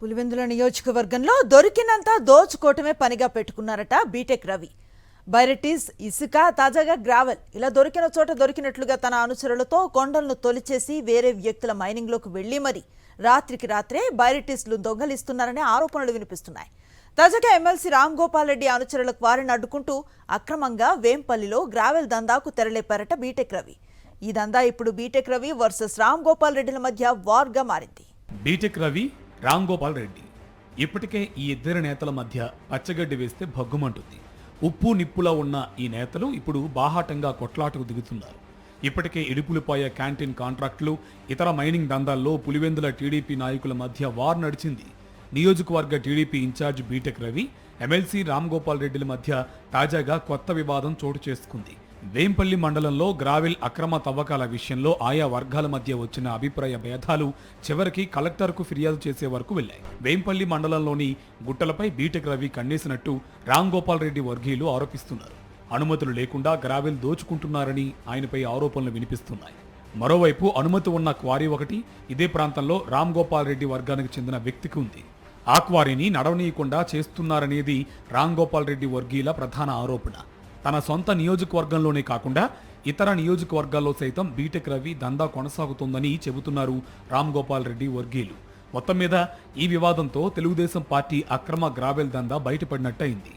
పులివెందుల నియోజకవర్గంలో దొరికినంత దోచుకోవటమే పనిగా పెట్టుకున్నారట BTech Ravi. Barytes, ఇసుక, తాజాగా గ్రావెల్ ఇలా దొరికిన చోట దొరికినట్లుగా తన అనుచరులతో కొండలను తొలిచేసి వేరే వ్యక్తుల మైనింగ్లోకి వెళ్లి మరి రాత్రికి రాత్రే బైరటీస్లు దొంగలిస్తున్నారనే ఆరోపణలు వినిపిస్తున్నాయి. తాజాగా ఎమ్మెల్సీ రామ్ గోపాల్ రెడ్డి అనుచరులకు వారిని అడ్డుకుంటూ అక్రమంగా వేంపల్లిలో గ్రావెల్ దందాకు తెరలేపారట బీటెక్ రవి. ఈ దందా ఇప్పుడు బీటెక్ రవి వర్సెస్ రామ్ గోపాల్ రెడ్డిల మధ్య వార్గా మారింది. బీటెక్ రవి, రామ్ గోపాల్ రెడ్డి ఇప్పటికే ఈ ఇద్దరి నేతల మధ్య పచ్చగడ్డి వేస్తే భగ్గుమంటుంది. ఉప్పు నిప్పులా ఉన్న ఈ నేతలు ఇప్పుడు బాహాటంగా కొట్లాటకు దిగుతున్నారు. ఇప్పటికే ఇడుపులపాయ క్యాంటీన్ కాంట్రాక్టులు, ఇతర మైనింగ్ దందాల్లో పులివెందుల టీడీపీ నాయకుల మధ్య వార్ నడిచింది. నియోజకవర్గ TDP incharge BTech Ravi, MLC Ram Gopal రెడ్డిల మధ్య తాజాగా కొత్త వివాదం చోటు చేసుకుంది. వేంపల్లి మండలంలో గ్రావెల్ అక్రమ తవ్వకాల విషయంలో ఆయా వర్గాల మధ్య వచ్చిన అభిప్రాయ భేదాలు చివరికి కలెక్టర్కు ఫిర్యాదు చేసే వరకు వెళ్లాయి. వేంపల్లి మండలంలోని గుట్టలపై బీటెక్ రవి కన్నేసినట్టు రామ్ గోపాల్ రెడ్డి వర్గీయులు ఆరోపిస్తున్నారు. అనుమతులు లేకుండా గ్రావెల్ దోచుకుంటున్నారని ఆయనపై ఆరోపణలు వినిపిస్తున్నాయి. మరోవైపు అనుమతి ఉన్న క్వారీ ఒకటి ఇదే ప్రాంతంలో రామ్ గోపాల్ రెడ్డి వర్గానికి చెందిన వ్యక్తికి ఉంది. ఆ క్వారీని నడవనీయకుండా చేస్తున్నారనేది రామ్ గోపాల్ రెడ్డి వర్గీయుల ప్రధాన ఆరోపణ. తన సొంత నియోజకవర్గంలోనే కాకుండా ఇతర నియోజకవర్గాల్లో సైతం బీటెక్ రవి దందా కొనసాగుతోందని చెబుతున్నారు రామ్ గోపాల్ రెడ్డి వర్గీయులు. మొత్తం మీద ఈ వివాదంతో తెలుగుదేశం పార్టీ అక్రమ గ్రావెల్ దందా బయటపడినట్టయింది.